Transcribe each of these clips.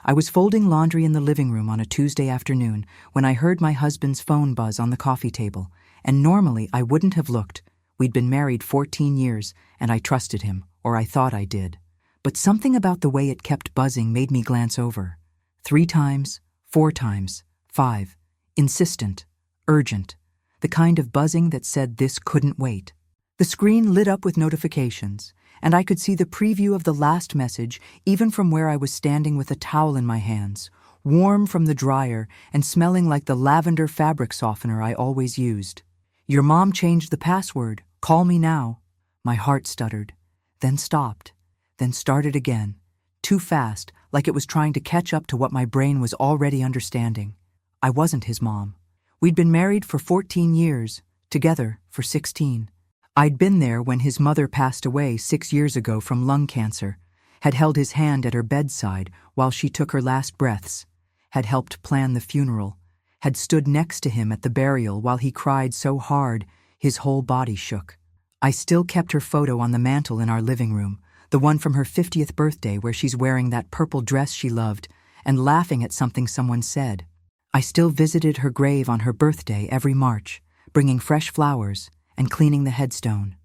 I was folding laundry in the living room on a Tuesday afternoon when I heard my husband's phone buzz on the coffee table, and normally I wouldn't have looked. We'd been married 14 years, and I trusted him, or I thought I did. But something about the way it kept buzzing made me glance over. 3 times, 4 times, 5. Insistent, urgent, the kind of buzzing that said this couldn't wait. The screen lit up with notifications, and I could see the preview of the last message even from where I was standing with a towel in my hands, warm from the dryer and smelling like the lavender fabric softener I always used. "Your mom changed the password. Call me now." My heart stuttered, then stopped, then started again, too fast, like it was trying to catch up to what my brain was already understanding. I wasn't his mom. We'd been married for 14 years, together for 16. I'd been there when his mother passed away 6 years ago from lung cancer, had held his hand at her bedside while she took her last breaths, had helped plan the funeral, had stood next to him at the burial while he cried so hard his whole body shook. I still kept her photo on the mantel in our living room, the one from her 50th birthday where she's wearing that purple dress she loved and laughing at something someone said. I still visited her grave on her birthday every March, bringing fresh flowers and cleaning the headstone.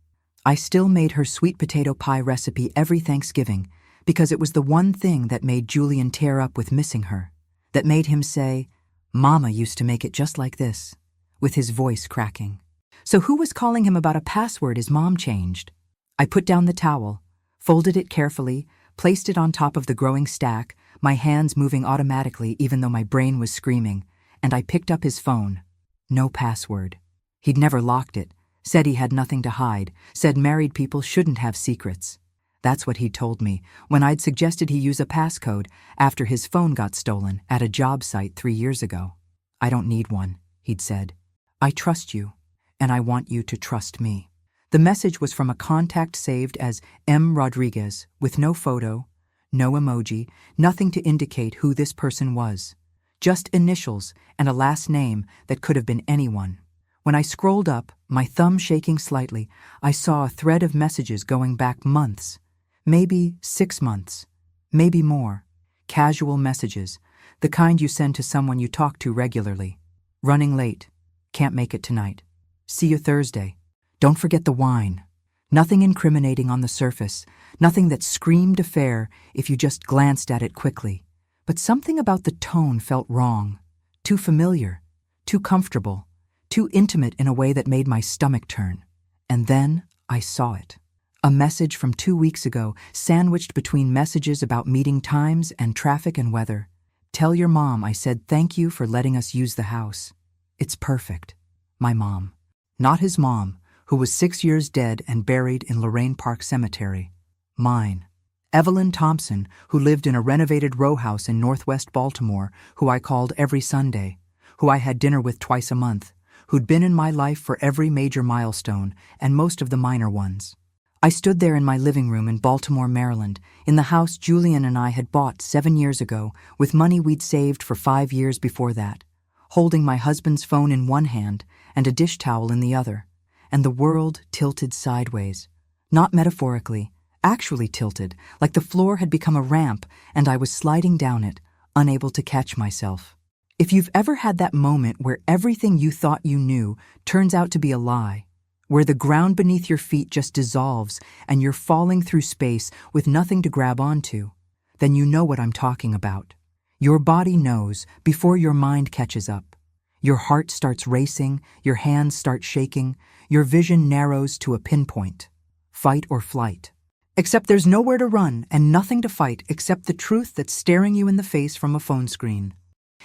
I still made her sweet potato pie recipe every Thanksgiving because it was the one thing that made Julian tear up with missing her, that made him say, "Mama used to make it just like this," with his voice cracking. So who was calling him about a password his mom changed? I put down the towel, folded it carefully, placed it on top of the growing stack, my hands moving automatically even though my brain was screaming, and I picked up his phone. No password. He'd never locked it, said he had nothing to hide, said married people shouldn't have secrets. That's what he'd told me when I'd suggested he use a passcode after his phone got stolen at a job site 3 years ago. "I don't need one," he'd said. "I trust you, and I want you to trust me." The message was from a contact saved as M. Rodriguez, with no photo, no emoji, nothing to indicate who this person was. Just initials and a last name that could have been anyone. When I scrolled up, my thumb shaking slightly, I saw a thread of messages going back months, maybe 6 months, maybe more. Casual messages, the kind you send to someone you talk to regularly. "Running late. Can't make it tonight. See you Thursday. Don't forget the wine." Nothing incriminating on the surface, nothing that screamed affair if you just glanced at it quickly. But something about the tone felt wrong, too familiar, too comfortable, too intimate in a way that made my stomach turn. And then I saw it. A message from 2 weeks ago, sandwiched between messages about meeting times and traffic and weather. "Tell your mom I said thank you for letting us use the house. It's perfect." My mom. Not his mom, who was 6 years dead and buried in Lorraine Park Cemetery. Mine. Evelyn Thompson, who lived in a renovated row house in northwest Baltimore, who I called every Sunday, who I had dinner with twice a month, who'd been in my life for every major milestone and most of the minor ones. I stood there in my living room in Baltimore, Maryland, in the house Julian and I had bought 7 years ago with money we'd saved for 5 years before that, holding my husband's phone in one hand and a dish towel in the other, and the world tilted sideways. Not metaphorically, actually tilted, like the floor had become a ramp and I was sliding down it, unable to catch myself. If you've ever had that moment where everything you thought you knew turns out to be a lie, where the ground beneath your feet just dissolves and you're falling through space with nothing to grab onto, then you know what I'm talking about. Your body knows before your mind catches up. Your heart starts racing, your hands start shaking, your vision narrows to a pinpoint. Fight or flight. Except there's nowhere to run and nothing to fight except the truth that's staring you in the face from a phone screen.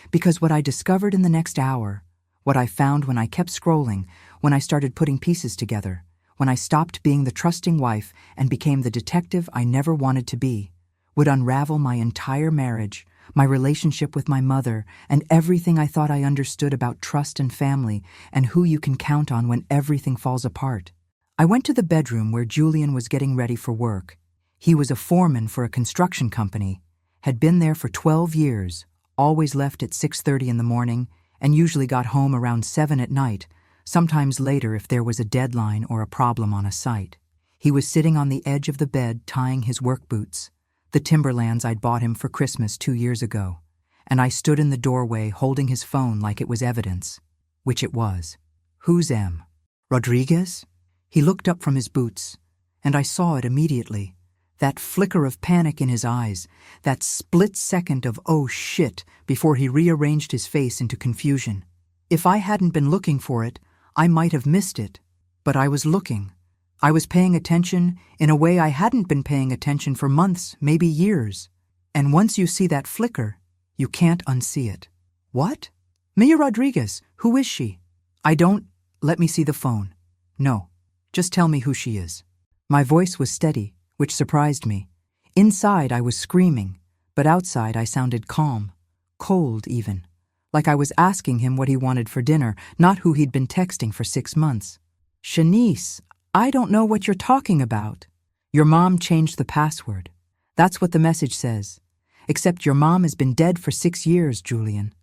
Because what I discovered in the next hour, what I found when I kept scrolling, when I started putting pieces together, when I stopped being the trusting wife and became the detective I never wanted to be, would unravel my entire marriage, my relationship with my mother, and everything I thought I understood about trust and family and who you can count on when everything falls apart. I went to the bedroom where Julian was getting ready for work. He was a foreman for a construction company, had been there for 12 years, always left at 6:30 in the morning, and usually got home around 7 at night, sometimes later if there was a deadline or a problem on a site. He was sitting on the edge of the bed tying his work boots, The timberlands I'd bought him for Christmas 2 years ago, and I stood in the doorway holding his phone like it was evidence, which it was. "Who's M? Rodriguez?" He looked up from his boots, and I saw it immediately. That flicker of panic in his eyes, that split second of "oh shit" before he rearranged his face into confusion. If I hadn't been looking for it, I might have missed it. But I was looking. I was paying attention in a way I hadn't been paying attention for months, maybe years. And once you see that flicker, you can't unsee it. "What? Mia Rodriguez, who is she?" "I don't—" "Let me see the phone." "No, just tell me who she is." My voice was steady, which surprised me. Inside I was screaming, but outside I sounded calm, cold even, like I was asking him what he wanted for dinner, not who he'd been texting for 6 months. "Shanice, I don't know what you're talking about." "Your mom changed the password. That's what the message says. Except your mom has been dead for 6 years, Julian.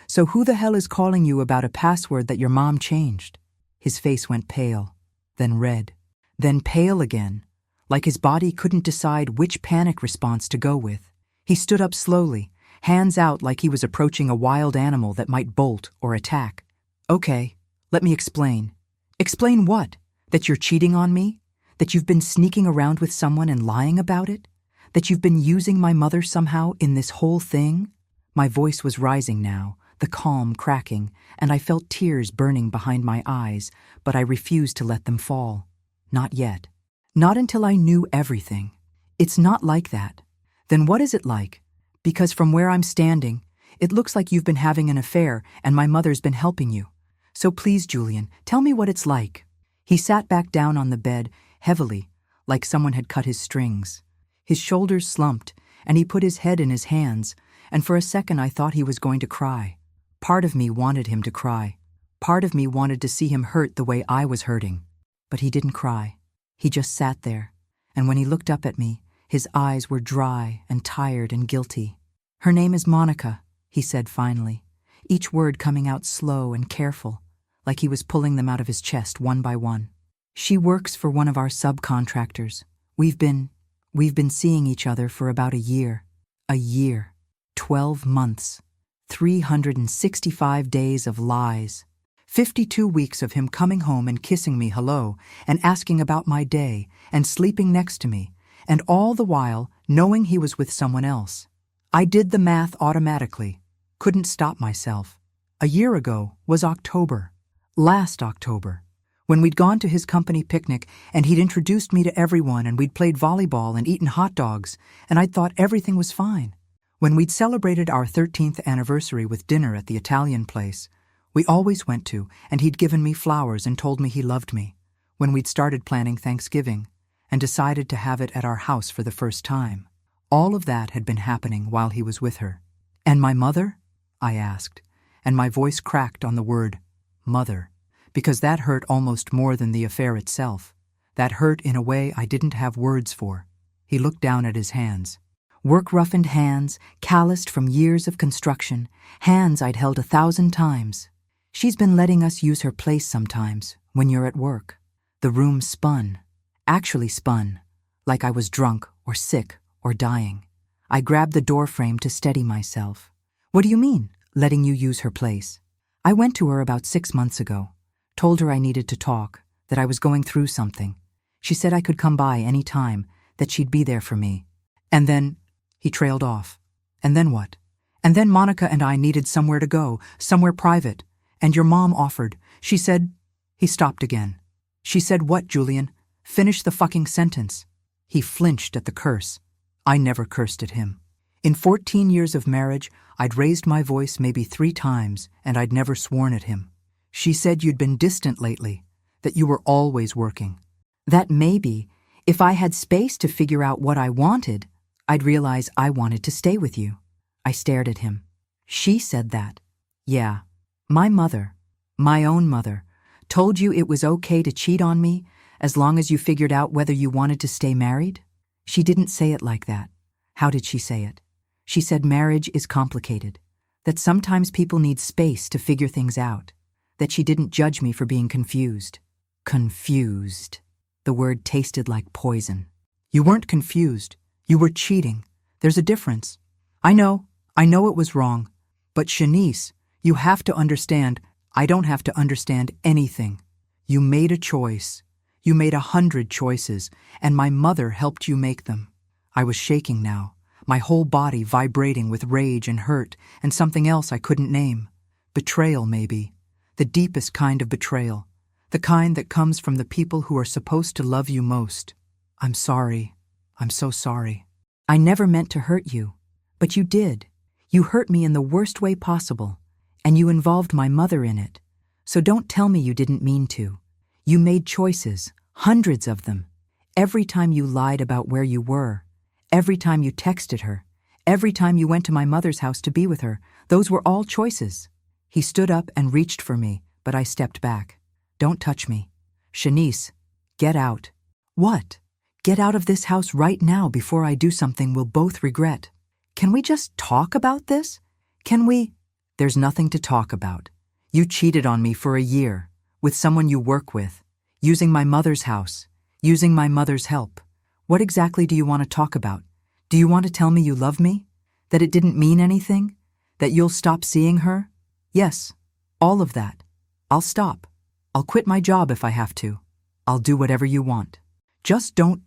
So who the hell is calling you about a password that your mom changed?" His face went pale, then red, then pale again, like his body couldn't decide which panic response to go with. He stood up slowly, hands out like he was approaching a wild animal that might bolt or attack. "Okay, let me explain." "Explain what? That you're cheating on me? That you've been sneaking around with someone and lying about it? That you've been using my mother somehow in this whole thing?" My voice was rising now, the calm cracking, and I felt tears burning behind my eyes, but I refused to let them fall. Not yet. Not until I knew everything. "It's not like that." "Then what is it like? Because from where I'm standing, it looks like you've been having an affair and my mother's been helping you. So please, Julian, tell me what it's like." He sat back down on the bed, heavily, like someone had cut his strings. His shoulders slumped, and he put his head in his hands, and for a second I thought he was going to cry. Part of me wanted him to cry. Part of me wanted to see him hurt the way I was hurting. But he didn't cry. He just sat there, and when he looked up at me, his eyes were dry and tired and guilty. "Her name is Monica," he said finally, each word coming out slow and careful, like he was pulling them out of his chest one by one. "She works for one of our subcontractors. We've been seeing each other for about a year. A year. 12 months. 365 days of lies. 52 weeks of him coming home and kissing me hello and asking about my day and sleeping next to me, and all the while knowing he was with someone else. I did the math automatically. Couldn't stop myself. A year ago was October. Last October. When we'd gone to his company picnic and he'd introduced me to everyone and we'd played volleyball and eaten hot dogs and I'd thought everything was fine. When we'd celebrated our 13th anniversary with dinner at the Italian place we always went to, and he'd given me flowers and told me he loved me. When we'd started planning Thanksgiving and decided to have it at our house for the first time. All of that had been happening while he was with her. "And my mother?" I asked, and my voice cracked on the word mother, because that hurt almost more than the affair itself. That hurt in a way I didn't have words for. He looked down at his hands. Work-roughened hands, calloused from years of construction, hands I'd held 1,000 times. "She's been letting us use her place sometimes, when you're at work." The room spun. Actually spun, like I was drunk or sick or dying. I grabbed the doorframe to steady myself. "What do you mean, letting you use her place?" "I went to her about 6 months ago. Told her I needed to talk, that I was going through something. She said I could come by any time, that she'd be there for me. And then," he trailed off. "And then what?" "And then Monica and I needed somewhere to go, somewhere private. And your mom offered. She said—" He stopped again. "She said what, Julian? Finish the fucking sentence." He flinched at the curse. I never cursed at him. In 14 years of marriage, I'd raised my voice maybe 3 times, and I'd never sworn at him. "She said you'd been distant lately, that you were always working. That maybe, if I had space to figure out what I wanted, I'd realize I wanted to stay with you." I stared at him. "She said that?" "Yeah. My mother, my own mother, told you it was okay to cheat on me as long as you figured out whether you wanted to stay married?" "She didn't say it like that." "How did she say it?" "She said marriage is complicated, that sometimes people need space to figure things out, that she didn't judge me for being confused." Confused. The word tasted like poison. "You weren't confused. You were cheating. There's a difference. I know it was wrong. But Shanice, you have to understand, I don't have to understand anything. You made a choice. You made 100 choices, and my mother helped you make them. I was shaking now, my whole body vibrating with rage and hurt and something else I couldn't name. Betrayal, maybe. The deepest kind of betrayal. The kind that comes from the people who are supposed to love you most. I'm sorry. I'm so sorry. I never meant to hurt you. But you did. You hurt me in the worst way possible, and you involved my mother in it. So don't tell me you didn't mean to. You made choices, hundreds of them. Every time you lied about where you were, every time you texted her, every time you went to my mother's house to be with her, those were all choices. He stood up and reached for me, but I stepped back. Don't touch me. Shanice, get out. What? Get out of this house right now before I do something we'll both regret. Can we just talk about this? Can we? There's nothing to talk about. You cheated on me for a year, with someone you work with, using my mother's house, using my mother's help. What exactly do you want to talk about? Do you want to tell me you love me? That it didn't mean anything? That you'll stop seeing her? Yes, all of that. I'll stop. I'll quit my job if I have to. I'll do whatever you want. Just don't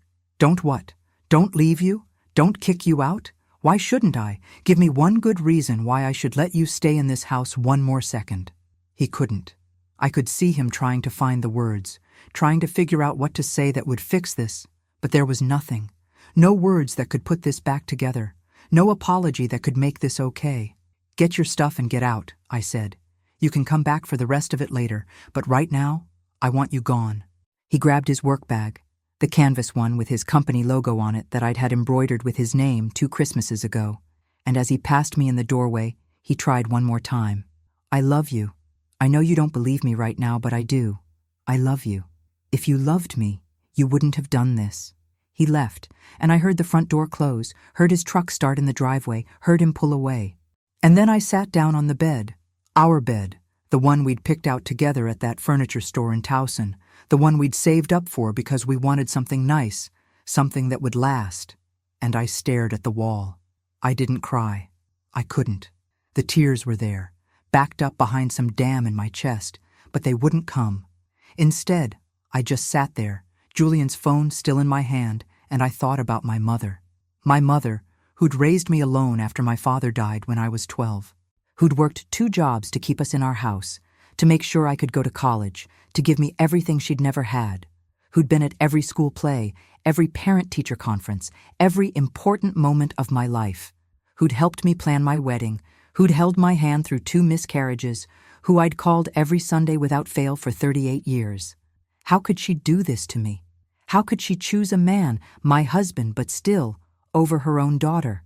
what? Don't leave you? Don't kick you out? Why shouldn't I? Give me one good reason why I should let you stay in this house one more second. He couldn't. I could see him trying to find the words, trying to figure out what to say that would fix this, but there was nothing. No words that could put this back together. No apology that could make this okay. Get your stuff and get out, I said. You can come back for the rest of it later, but right now, I want you gone. He grabbed his work bag, the canvas one with his company logo on it that I'd had embroidered with his name 2 Christmases ago, and as he passed me in the doorway, he tried one more time. I love you. I know you don't believe me right now, but I do. I love you. If you loved me, you wouldn't have done this. He left, and I heard the front door close, heard his truck start in the driveway, heard him pull away. And then I sat down on the bed, our bed, the one we'd picked out together at that furniture store in Towson, the one we'd saved up for because we wanted something nice, something that would last. And I stared at the wall. I didn't cry. I couldn't. The tears were there, backed up behind some dam in my chest, but they wouldn't come. Instead, I just sat there, Julian's phone still in my hand, and I thought about my mother. My mother, who'd raised me alone after my father died when I was 12, who'd worked 2 jobs to keep us in our house, to make sure I could go to college, to give me everything she'd never had, who'd been at every school play, every parent-teacher conference, every important moment of my life, who'd helped me plan my wedding, who'd held my hand through 2 miscarriages, who I'd called every Sunday without fail for 38 years. How could she do this to me? How could she choose a man, my husband, but still, over her own daughter?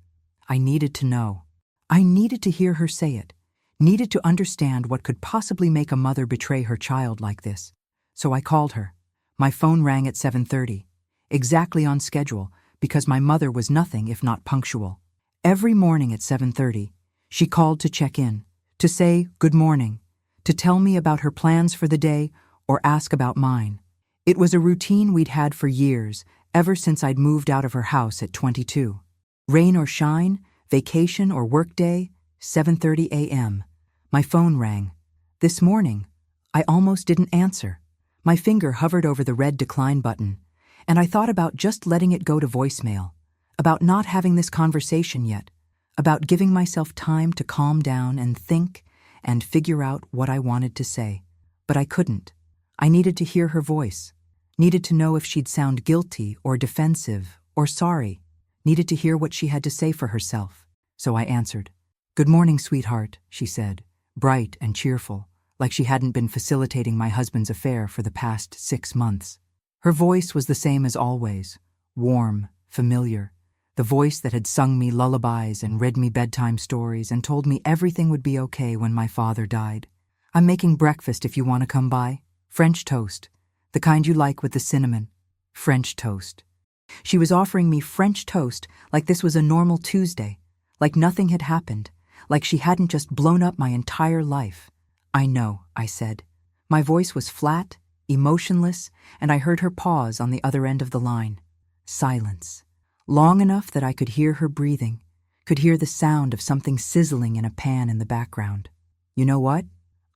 I needed to know. I needed to hear her say it. Needed to understand what could possibly make a mother betray her child like this. So I called her. My phone rang at 7:30, exactly on schedule, because my mother was nothing if not punctual. Every morning at 7:30, she called to check in, to say good morning, to tell me about her plans for the day or ask about mine. It was a routine we'd had for years, ever since I'd moved out of her house at 22. Rain or shine, vacation or work day, 7:30 a.m. My phone rang. This morning, I almost didn't answer. My finger hovered over the red decline button, and I thought about just letting it go to voicemail, about not having this conversation yet, about giving myself time to calm down and think and figure out what I wanted to say. But I couldn't. I needed to hear her voice, needed to know if she'd sound guilty or defensive or sorry, needed to hear what she had to say for herself. So I answered. "Good morning, sweetheart," she said, bright and cheerful, like she hadn't been facilitating my husband's affair for the past 6 months. Her voice was the same as always, warm, familiar, the voice that had sung me lullabies and read me bedtime stories and told me everything would be okay when my father died. "I'm making breakfast if you want to come by. French toast, the kind you like with the cinnamon. French toast." She was offering me French toast like this was a normal Tuesday, like nothing had happened, like she hadn't just blown up my entire life. "I know," I said. My voice was flat, emotionless, and I heard her pause on the other end of the line. Silence. long enough that I could hear her breathing, could hear the sound of something sizzling in a pan in the background. You know what?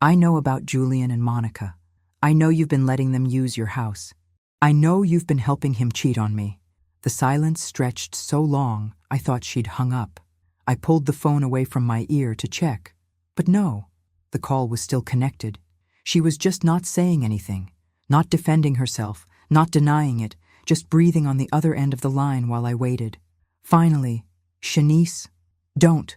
I know about Julian and Monica. I know you've been letting them use your house. I know you've been helping him cheat on me. The silence stretched so long, I thought she'd hung up. I pulled the phone away from my ear to check. But no, the call was still connected. She was just not saying anything, not defending herself, not denying it, just breathing on the other end of the line while I waited. Finally, Shanice, don't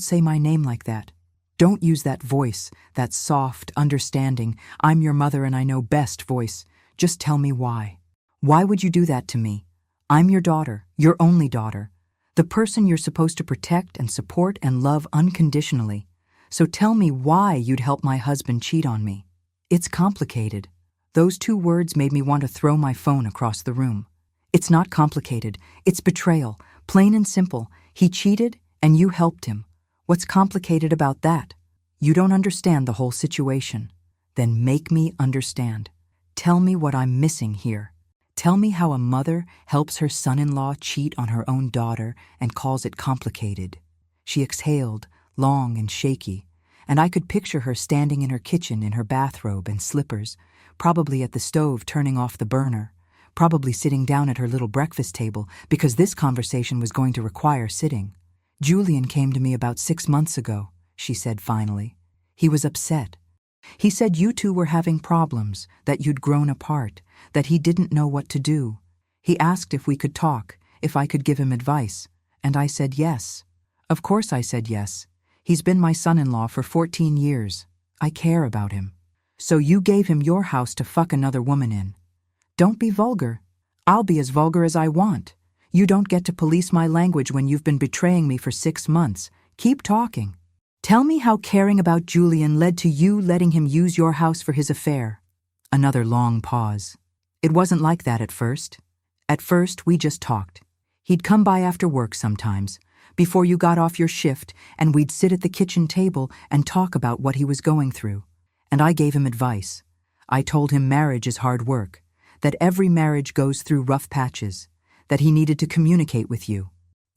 say my name like that. Don't use that voice, that soft, understanding, I'm your mother and I know best voice. Just tell me why. Why would you do that to me? I'm your daughter, your only daughter, the person you're supposed to protect and support and love unconditionally. So tell me why you'd help my husband cheat on me. It's complicated. Those 2 words made me want to throw my phone across the room. It's not complicated. It's betrayal. Plain and simple. He cheated and you helped him. What's complicated about that? You don't understand the whole situation. Then make me understand. Tell me what I'm missing here. Tell me how a mother helps her son-in-law cheat on her own daughter and calls it complicated. She exhaled, long and shaky, and I could picture her standing in her kitchen in her bathrobe and slippers, probably at the stove turning off the burner, probably sitting down at her little breakfast table because this conversation was going to require sitting. Julian came to me about 6 months ago, she said finally. He was upset. He said you two were having problems, that you'd grown apart, that he didn't know what to do. He asked if we could talk, if I could give him advice, and I said yes. Of course I said yes. He's been my son-in-law for 14 years. I care about him. So you gave him your house to fuck another woman in. Don't be vulgar. I'll be as vulgar as I want. You don't get to police my language when you've been betraying me for 6 months. Keep talking. Tell me how caring about Julian led to you letting him use your house for his affair. Another long pause. It wasn't like that at first. At first, we just talked. He'd come by after work sometimes, before you got off your shift, and we'd sit at the kitchen table and talk about what he was going through. And I gave him advice. I told him marriage is hard work, that every marriage goes through rough patches, that he needed to communicate with you.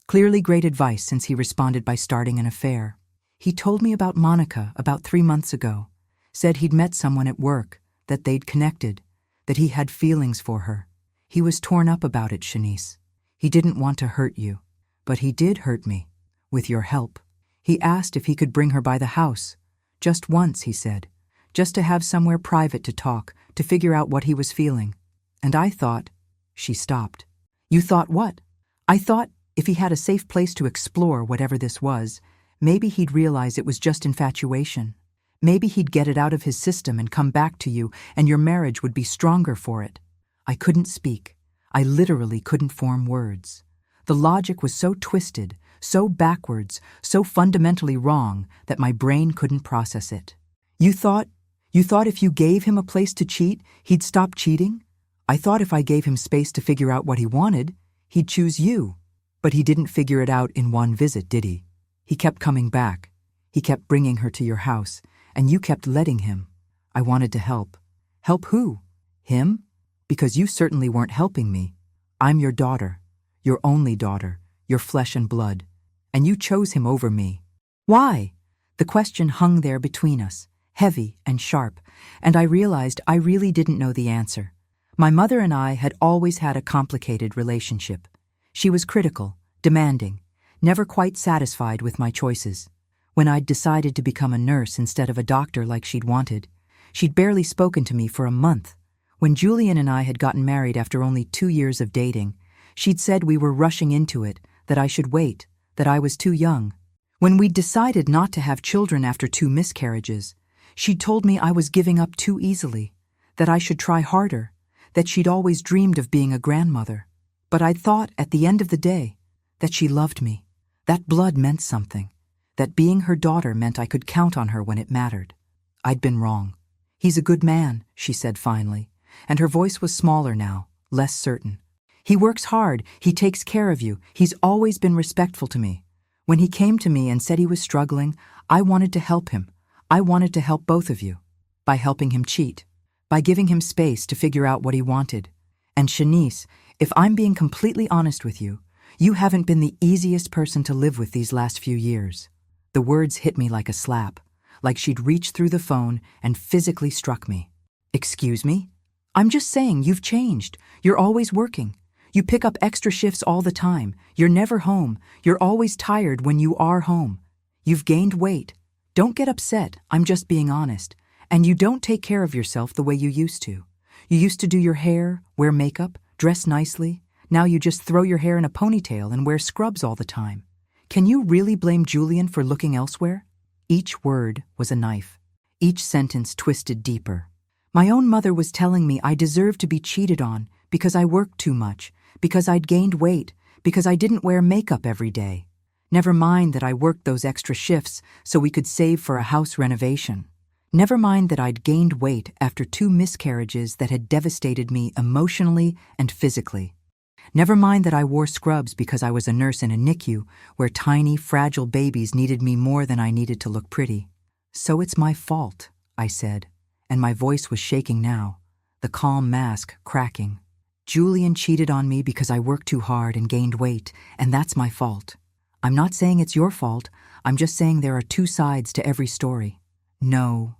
Clearly great advice since he responded by starting an affair. He told me about Monica about 3 months ago, said he'd met someone at work, that they'd connected, that he had feelings for her. He was torn up about it, Shanice. He didn't want to hurt you, but he did hurt me, with your help. He asked if he could bring her by the house. Just once, he said, just to have somewhere private to talk, to figure out what he was feeling. And I thought, she stopped. You thought what? I thought if he had a safe place to explore whatever this was, maybe he'd realize it was just infatuation. Maybe he'd get it out of his system and come back to you, and your marriage would be stronger for it. I couldn't speak. I literally couldn't form words. The logic was so twisted, so backwards, so fundamentally wrong that my brain couldn't process it. You thought if you gave him a place to cheat, he'd stop cheating? I thought if I gave him space to figure out what he wanted, he'd choose you. But he didn't figure it out in one visit, did he? He kept coming back. He kept bringing her to your house, and you kept letting him. I wanted to help. Help who? Him? Because you certainly weren't helping me. I'm your daughter, your only daughter, your flesh and blood, and you chose him over me. Why? The question hung there between us, heavy and sharp, and I realized I really didn't know the answer. My mother and I had always had a complicated relationship. She was critical, demanding, never quite satisfied with my choices. When I'd decided to become a nurse instead of a doctor like she'd wanted, she'd barely spoken to me for a month. When Julian and I had gotten married after only 2 years of dating, she'd said we were rushing into it, that I should wait, that I was too young. When we'd decided not to have children after 2 miscarriages, she'd told me I was giving up too easily, that I should try harder, that she'd always dreamed of being a grandmother. But I'd thought, at the end of the day, that she loved me. That blood meant something. That being her daughter meant I could count on her when it mattered. I'd been wrong. He's a good man, she said finally, and her voice was smaller now, less certain. He works hard, he takes care of you, he's always been respectful to me. When he came to me and said he was struggling, I wanted to help him. I wanted to help both of you. By helping him cheat. By giving him space to figure out what he wanted. And Shanice, if I'm being completely honest with you, You haven't been the easiest person to live with these last few years." The words hit me like a slap, like she'd reached through the phone and physically struck me. "Excuse me? I'm just saying you've changed. You're always working. You pick up extra shifts all the time. You're never home. You're always tired when you are home. You've gained weight. Don't get upset, I'm just being honest. And you don't take care of yourself the way you used to. You used to do your hair, wear makeup, dress nicely. Now you just throw your hair in a ponytail and wear scrubs all the time. Can you really blame Julian for looking elsewhere?" Each word was a knife. Each sentence twisted deeper. My own mother was telling me I deserved to be cheated on because I worked too much, because I'd gained weight, because I didn't wear makeup every day. Never mind that I worked those extra shifts so we could save for a house renovation. Never mind that I'd gained weight after 2 miscarriages that had devastated me emotionally and physically. Never mind that I wore scrubs because I was a nurse in a NICU where tiny, fragile babies needed me more than I needed to look pretty. "So it's my fault," I said, and my voice was shaking now, the calm mask cracking. "Julian cheated on me because I worked too hard and gained weight, and that's my fault. I'm not saying it's your fault, I'm just saying there are 2 sides to every story." No,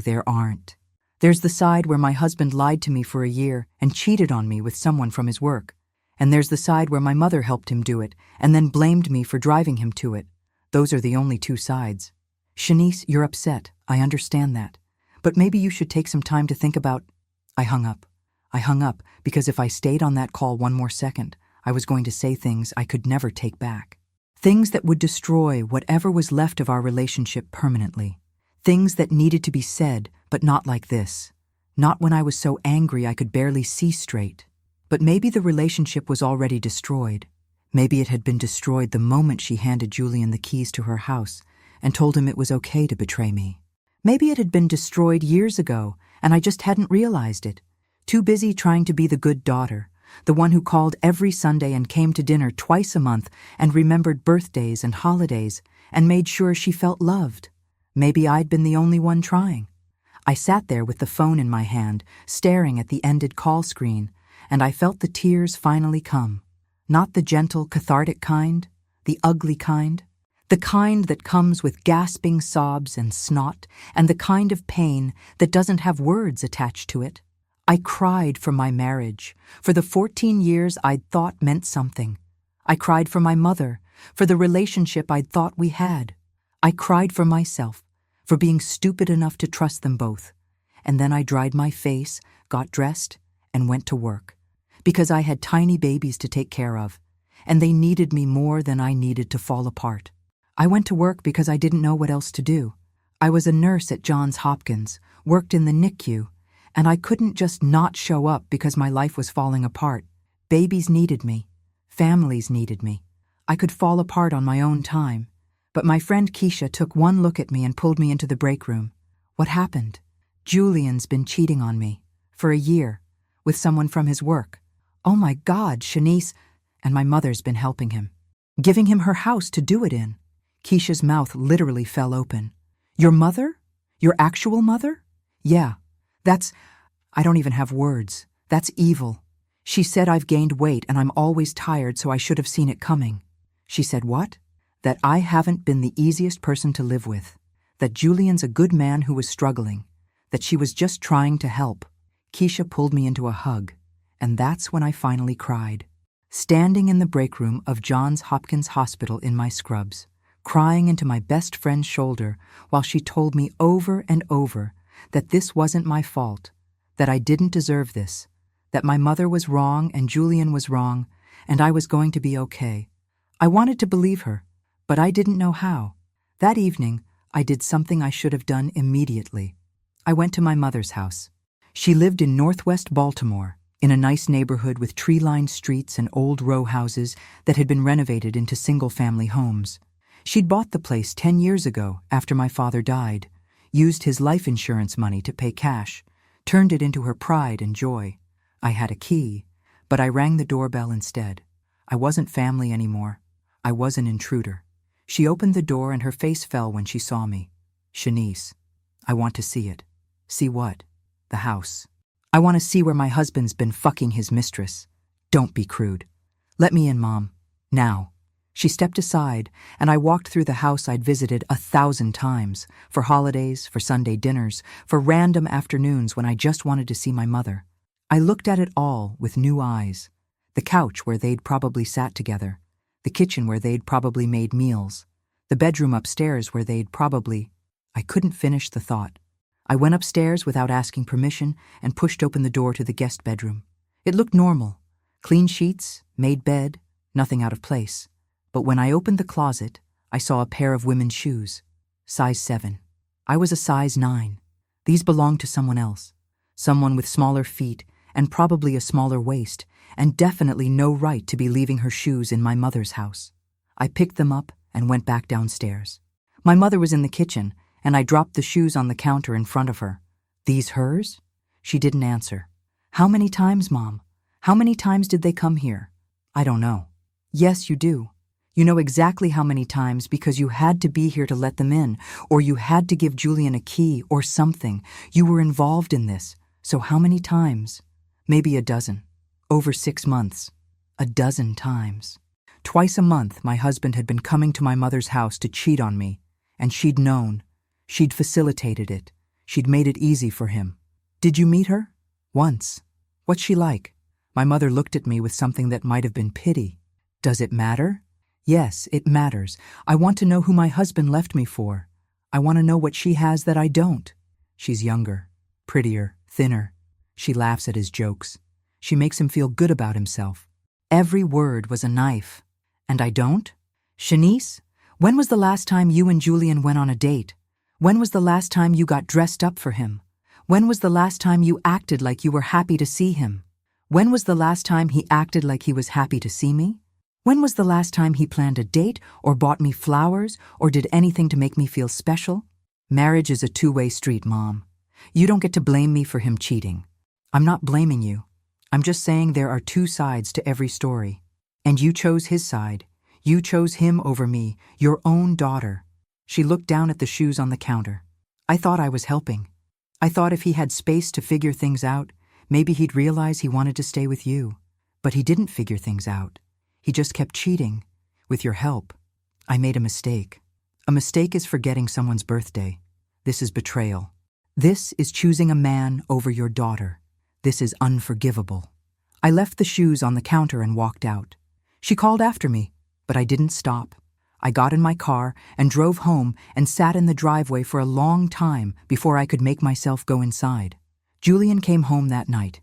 there aren't. There's the side where my husband lied to me for a year and cheated on me with someone from his work. And there's the side where my mother helped him do it and then blamed me for driving him to it. Those are the only 2 sides. "Shanice, you're upset. I understand that. But maybe you should take some time to think about—" I hung up. I hung up because if I stayed on that call one more second, I was going to say things I could never take back. Things that would destroy whatever was left of our relationship permanently. Things that needed to be said, but not like this. Not when I was so angry I could barely see straight. But maybe the relationship was already destroyed. Maybe it had been destroyed the moment she handed Julian the keys to her house and told him it was okay to betray me. Maybe it had been destroyed years ago and I just hadn't realized it. Too busy trying to be the good daughter, the one who called every Sunday and came to dinner twice a month and remembered birthdays and holidays and made sure she felt loved. Maybe I'd been the only one trying. I sat there with the phone in my hand, staring at the ended call screen, and I felt the tears finally come. Not the gentle, cathartic kind, the ugly kind. The kind that comes with gasping sobs and snot, and the kind of pain that doesn't have words attached to it. I cried for my marriage, for the 14 years I'd thought meant something. I cried for my mother, for the relationship I'd thought we had. I cried for myself, for being stupid enough to trust them both. And then I dried my face, got dressed, and went to work. Because I had tiny babies to take care of, and they needed me more than I needed to fall apart. I went to work because I didn't know what else to do. I was a nurse at Johns Hopkins, worked in the NICU, and I couldn't just not show up because my life was falling apart. Babies needed me. Families needed me. I could fall apart on my own time. But my friend Keisha took one look at me and pulled me into the break room. "What happened?" "Julian's been cheating on me. For a year. With someone from his work." "Oh my God, Shanice." "And my mother's been helping him. Giving him her house to do it in." Keisha's mouth literally fell open. "Your mother? Your actual mother?" "Yeah. I don't even have words. That's evil. She said I've gained weight and I'm always tired, so I should have seen it coming." "She said what?" "That I haven't been the easiest person to live with. That Julian's a good man who was struggling. That she was just trying to help." Keisha pulled me into a hug, and that's when I finally cried. Standing in the break room of Johns Hopkins Hospital in my scrubs, crying into my best friend's shoulder while she told me over and over that this wasn't my fault, that I didn't deserve this, that my mother was wrong and Julian was wrong, and I was going to be okay. I wanted to believe her, but I didn't know how. That evening, I did something I should have done immediately. I went to my mother's house. She lived in Northwest Baltimore, in a nice neighborhood with tree-lined streets and old row houses that had been renovated into single-family homes. She'd bought the place 10 years ago after my father died, used his life insurance money to pay cash, turned it into her pride and joy. I had a key, but I rang the doorbell instead. I wasn't family anymore. I was an intruder. She opened the door and her face fell when she saw me. "Shanice, I want to see it." "See what?" "The house. I want to see where my husband's been fucking his mistress." "Don't be crude." "Let me in, Mom." Now. She stepped aside, and I walked through the house I'd visited 1,000 times, for holidays, for Sunday dinners, for random afternoons when I just wanted to see my mother. I looked at it all with new eyes. The couch where they'd probably sat together, the kitchen where they'd probably made meals, the bedroom upstairs where they'd probably— I couldn't finish the thought. I went upstairs without asking permission and pushed open the door to the guest bedroom. It looked normal. Clean sheets, made bed, nothing out of place. But when I opened the closet, I saw a pair of women's shoes, size 7. I was a size 9. These belonged to someone else, someone with smaller feet and probably a smaller waist, and definitely no right to be leaving her shoes in my mother's house. I picked them up and went back downstairs. My mother was in the kitchen, and I dropped the shoes on the counter in front of her. These hers? She didn't answer. How many times, Mom? How many times did they come here? I don't know. Yes, you do. You know exactly how many times because you had to be here to let them in, or you had to give Julian a key or something. You were involved in this. So how many times? Maybe a dozen. Over 6 months. A dozen times. Twice a month, my husband had been coming to my mother's house to cheat on me, and she'd known. She'd facilitated it. She'd made it easy for him. Did you meet her? Once. What's she like? My mother looked at me with something that might have been pity. Does it matter? Yes, it matters. I want to know who my husband left me for. I want to know what she has that I don't. She's younger, prettier, thinner. She laughs at his jokes. She makes him feel good about himself. Every word was a knife. And I don't? Shanice, when was the last time you and Julian went on a date? When was the last time you got dressed up for him? When was the last time you acted like you were happy to see him? When was the last time he acted like he was happy to see me? When was the last time he planned a date or bought me flowers or did anything to make me feel special? Marriage is a two-way street, Mom. You don't get to blame me for him cheating. I'm not blaming you. I'm just saying there are two sides to every story. And you chose his side. You chose him over me, your own daughter. She looked down at the shoes on the counter. I thought I was helping. I thought if he had space to figure things out, maybe he'd realize he wanted to stay with you. But he didn't figure things out. He just kept cheating. With your help. I made a mistake. A mistake is forgetting someone's birthday. This is betrayal. This is choosing a man over your daughter. This is unforgivable. I left the shoes on the counter and walked out. She called after me, but I didn't stop. I got in my car and drove home and sat in the driveway for a long time before I could make myself go inside. Julian came home that night.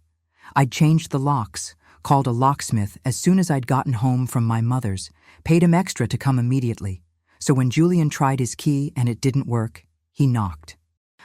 I'd changed the locks, called a locksmith as soon as I'd gotten home from my mother's, paid him extra to come immediately. So when Julian tried his key and it didn't work, he knocked.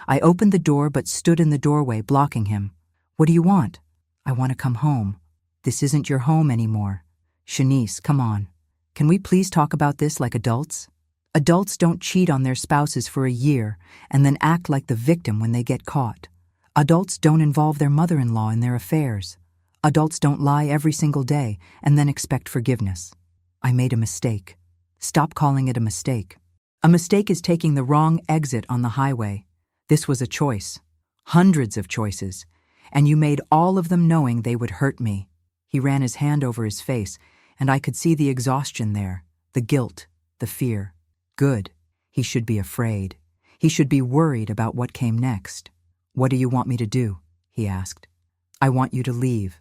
I opened the door but stood in the doorway blocking him. What do you want? I want to come home. This isn't your home anymore. Shanice, come on. Can we please talk about this like adults? Adults don't cheat on their spouses for a year and then act like the victim when they get caught. Adults don't involve their mother-in-law in their affairs. Adults don't lie every single day and then expect forgiveness. I made a mistake. Stop calling it a mistake. A mistake is taking the wrong exit on the highway. This was a choice. Hundreds of choices. And you made all of them knowing they would hurt me. He ran his hand over his face, and I could see the exhaustion there, the guilt, the fear. Good. He should be afraid. He should be worried about what came next. What do you want me to do? He asked. I want you to leave.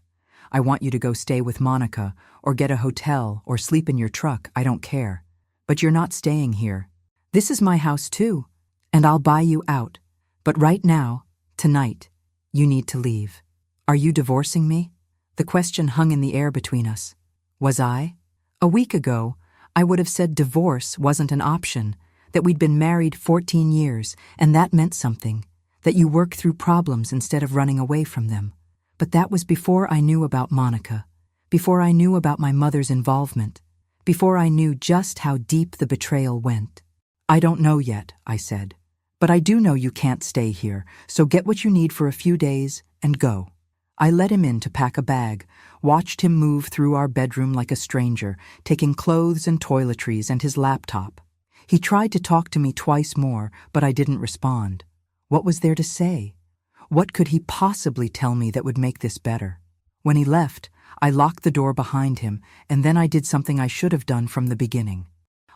I want you to go stay with Monica, or get a hotel, or sleep in your truck, I don't care. But you're not staying here. This is my house too, and I'll buy you out. But right now, tonight, you need to leave. Are you divorcing me? The question hung in the air between us. Was I? A week ago, I would have said divorce wasn't an option, that we'd been married 14 years, and that meant something, that you work through problems instead of running away from them. But that was before I knew about Monica, before I knew about my mother's involvement, before I knew just how deep the betrayal went. I don't know yet, I said. But I do know you can't stay here, so get what you need for a few days and go. I let him in to pack a bag, watched him move through our bedroom like a stranger, taking clothes and toiletries and his laptop. He tried to talk to me twice more, but I didn't respond. What was there to say? What could he possibly tell me that would make this better? When he left, I locked the door behind him, and then I did something I should have done from the beginning.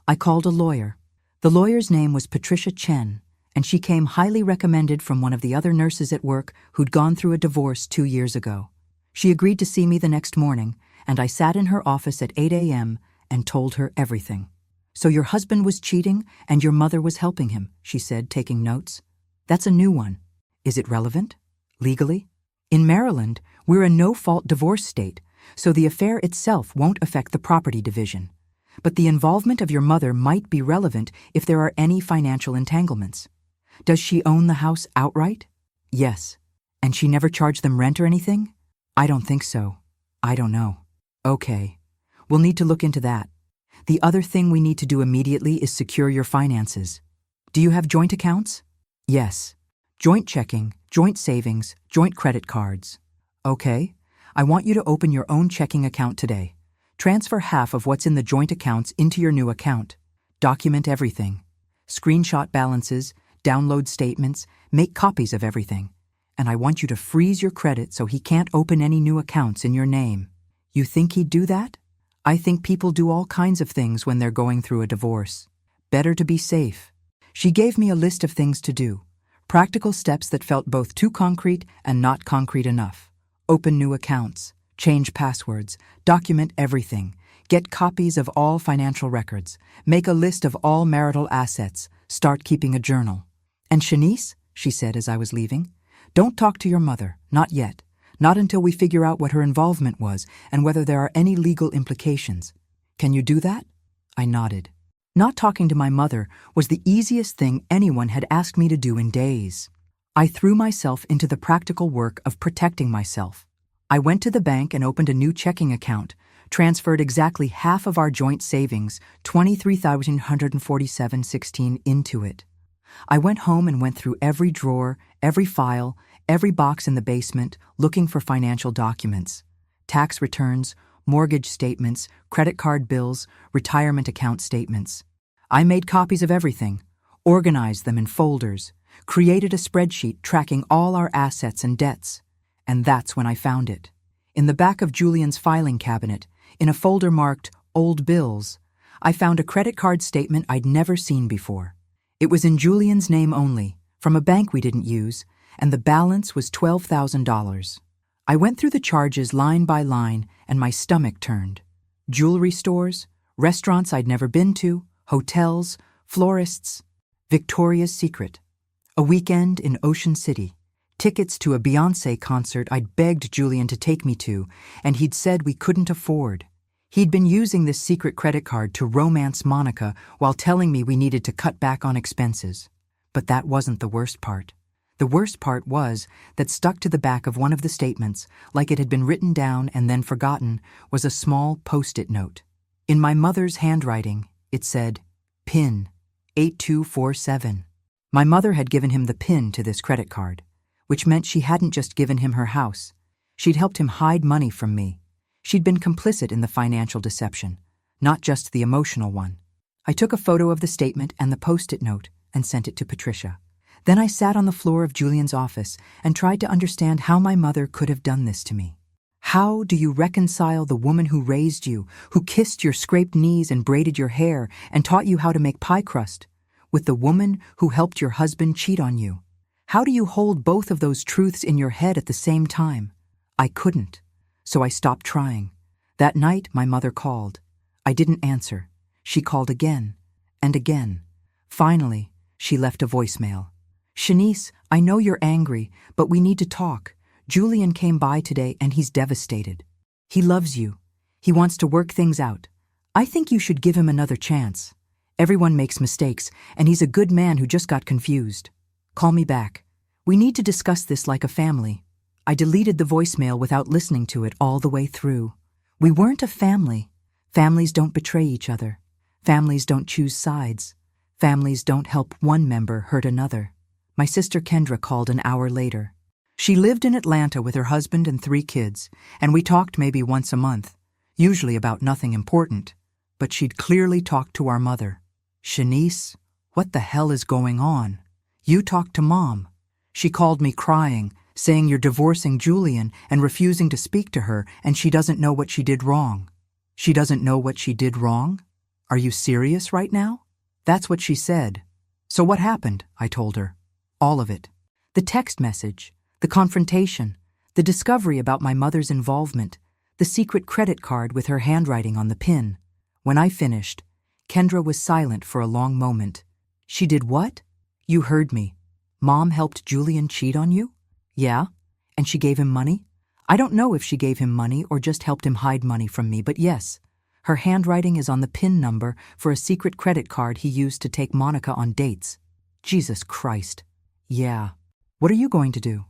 I called a lawyer. The lawyer's name was Patricia Chen, and she came highly recommended from one of the other nurses at work who'd gone through a divorce 2 years ago. She agreed to see me the next morning, and I sat in her office at 8 a.m. and told her everything. "So your husband was cheating and your mother was helping him," she said, taking notes. "That's a new one. Is it relevant? Legally? In Maryland, we're a no-fault divorce state, so the affair itself won't affect the property division. But the involvement of your mother might be relevant if there are any financial entanglements. Does she own the house outright?" "Yes." "And she never charged them rent or anything?" "I don't think so." "I don't know." "Okay. We'll need to look into that. The other thing we need to do immediately is secure your finances. Do you have joint accounts?" "Yes. Joint checking, joint savings, joint credit cards." "Okay. I want you to open your own checking account today. Transfer half of what's in the joint accounts into your new account. Document everything. Screenshot balances, download statements, make copies of everything. And I want you to freeze your credit so he can't open any new accounts in your name." "You think he'd do that?" "I think people do all kinds of things when they're going through a divorce. Better to be safe." She gave me a list of things to do, practical steps that felt both too concrete and not concrete enough. Open new accounts, change passwords, document everything, get copies of all financial records, make a list of all marital assets, start keeping a journal. "And Shanice," she said as I was leaving, "don't talk to your mother, not yet. Not until we figure out what her involvement was and whether there are any legal implications. Can you do that?" I nodded. Not talking to my mother was the easiest thing anyone had asked me to do in days. I threw myself into the practical work of protecting myself. I went to the bank and opened a new checking account, transferred exactly half of our joint savings, $23,147.16, into it. I went home and went through every drawer, every file, every box in the basement, looking for financial documents. Tax returns, mortgage statements, credit card bills, retirement account statements. I made copies of everything, organized them in folders, created a spreadsheet tracking all our assets and debts. And that's when I found it. In the back of Julian's filing cabinet, in a folder marked Old Bills, I found a credit card statement I'd never seen before. It was in Julian's name only, from a bank we didn't use, and the balance was $12,000. I went through the charges line by line, and my stomach turned. Jewelry stores, restaurants I'd never been to, hotels, florists, Victoria's Secret, a weekend in Ocean City, tickets to a Beyoncé concert I'd begged Julian to take me to, and he'd said we couldn't afford. He'd been using this secret credit card to romance Monica while telling me we needed to cut back on expenses. But that wasn't the worst part. The worst part was that stuck to the back of one of the statements, like it had been written down and then forgotten, was a small post-it note. In my mother's handwriting, it said, PIN 8247. My mother had given him the PIN to this credit card, which meant she hadn't just given him her house. She'd helped him hide money from me. She'd been complicit in the financial deception, not just the emotional one. I took a photo of the statement and the post-it note and sent it to Patricia. Then I sat on the floor of Julian's office and tried to understand how my mother could have done this to me. How do you reconcile the woman who raised you, who kissed your scraped knees and braided your hair and taught you how to make pie crust, with the woman who helped your husband cheat on you? How do you hold both of those truths in your head at the same time? I couldn't, so I stopped trying. That night, my mother called. I didn't answer. She called again and again. Finally, she left a voicemail. Shanice, I know you're angry, but we need to talk. Julian came by today and he's devastated. He loves you. He wants to work things out. I think you should give him another chance. Everyone makes mistakes, and he's a good man who just got confused. Call me back. We need to discuss this like a family. I deleted the voicemail without listening to it all the way through. We weren't a family. Families don't betray each other. Families don't choose sides. Families don't help one member hurt another. My sister Kendra called an hour later. She lived in Atlanta with her husband and 3 kids, and we talked maybe once a month, usually about nothing important. But she'd clearly talked to our mother. Shanice, what the hell is going on? You talked to Mom. She called me crying, saying you're divorcing Julian and refusing to speak to her and she doesn't know what she did wrong. She doesn't know what she did wrong? Are you serious right now? That's what she said. So what happened? I told her. All of it. The text message, the confrontation, the discovery about my mother's involvement, the secret credit card with her handwriting on the pin. When I finished, Kendra was silent for a long moment. She did what? You heard me. Mom helped Julian cheat on you? Yeah? And she gave him money? I don't know if she gave him money or just helped him hide money from me, but yes. Her handwriting is on the PIN number for a secret credit card he used to take Monica on dates. Jesus Christ. Yeah. What are you going to do?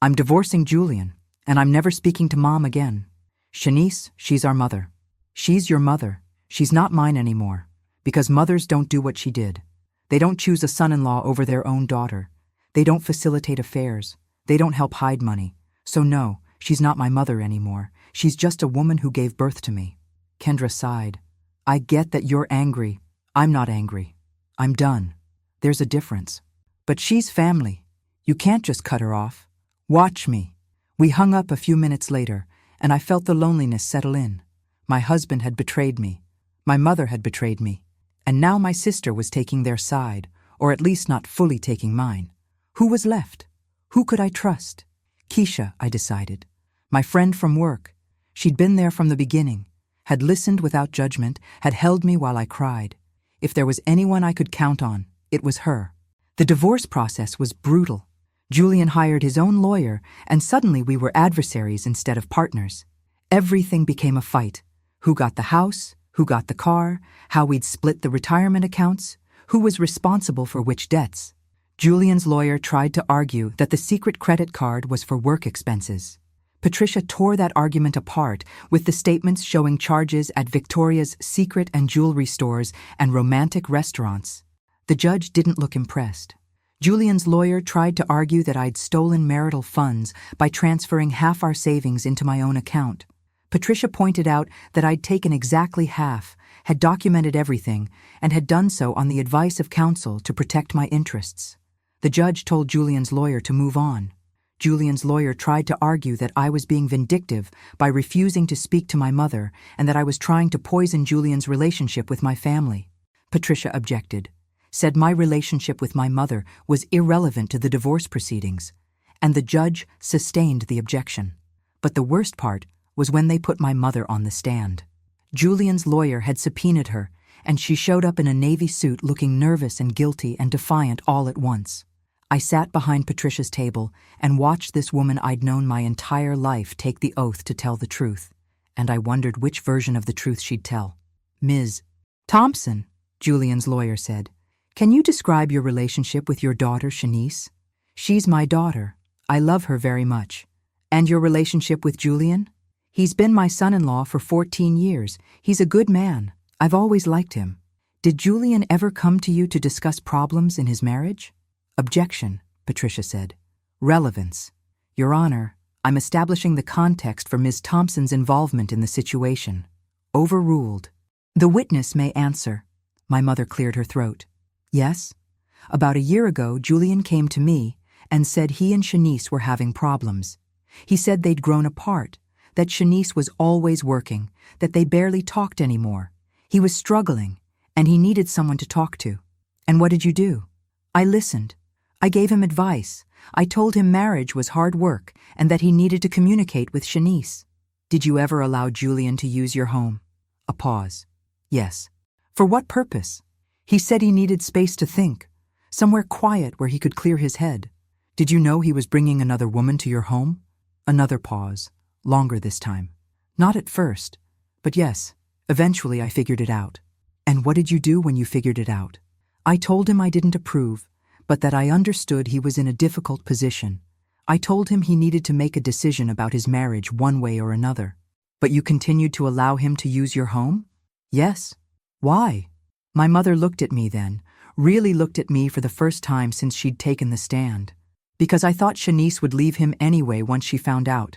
I'm divorcing Julian, and I'm never speaking to Mom again. Shanice, she's our mother. She's your mother. She's not mine anymore. Because mothers don't do what she did. They don't choose a son-in-law over their own daughter. They don't facilitate affairs. They don't help hide money. So no, she's not my mother anymore. She's just a woman who gave birth to me. Kendra sighed. I get that you're angry. I'm not angry. I'm done. There's a difference. But she's family. You can't just cut her off. Watch me. We hung up a few minutes later, and I felt the loneliness settle in. My husband had betrayed me. My mother had betrayed me. And now my sister was taking their side, or at least not fully taking mine. Who was left? Who could I trust? Keisha, I decided. My friend from work. She'd been there from the beginning, had listened without judgment, had held me while I cried. If there was anyone I could count on, it was her. The divorce process was brutal. Julian hired his own lawyer, and suddenly we were adversaries instead of partners. Everything became a fight. Who got the house? Who got the car? How we'd split the retirement accounts? Who was responsible for which debts? Julian's lawyer tried to argue that the secret credit card was for work expenses. Patricia tore that argument apart with the statements showing charges at Victoria's secret and jewelry stores and romantic restaurants. The judge didn't look impressed. Julian's lawyer tried to argue that I'd stolen marital funds by transferring half our savings into my own account. Patricia pointed out that I'd taken exactly half, had documented everything, and had done so on the advice of counsel to protect my interests. The judge told Julian's lawyer to move on. Julian's lawyer tried to argue that I was being vindictive by refusing to speak to my mother and that I was trying to poison Julian's relationship with my family. Patricia objected, said my relationship with my mother was irrelevant to the divorce proceedings, and the judge sustained the objection. But the worst part was when they put my mother on the stand. Julian's lawyer had subpoenaed her, and she showed up in a navy suit looking nervous and guilty and defiant all at once. I sat behind Patricia's table and watched this woman I'd known my entire life take the oath to tell the truth, and I wondered which version of the truth she'd tell. Ms. Thompson, Julian's lawyer said, can you describe your relationship with your daughter, Shanice? She's my daughter. I love her very much. And your relationship with Julian? He's been my son-in-law for 14 years. He's a good man. I've always liked him. Did Julian ever come to you to discuss problems in his marriage? Objection, Patricia said. Relevance. Your Honor, I'm establishing the context for Ms. Thompson's involvement in the situation. Overruled. The witness may answer. My mother cleared her throat. Yes? About a year ago, Julian came to me and said he and Shanice were having problems. He said they'd grown apart, that Shanice was always working, that they barely talked anymore. He was struggling, and he needed someone to talk to. And what did you do? I listened. I gave him advice. I told him marriage was hard work and that he needed to communicate with Shanice. Did you ever allow Julian to use your home? A pause. Yes. For what purpose? He said he needed space to think, somewhere quiet where he could clear his head. Did you know he was bringing another woman to your home? Another pause. Longer this time. Not at first, but yes, eventually I figured it out. And what did you do when you figured it out? I told him I didn't approve, but that I understood he was in a difficult position. I told him he needed to make a decision about his marriage one way or another. But you continued to allow him to use your home? Yes. Why? My mother looked at me then, really looked at me for the first time since she'd taken the stand. Because I thought Shanice would leave him anyway once she found out.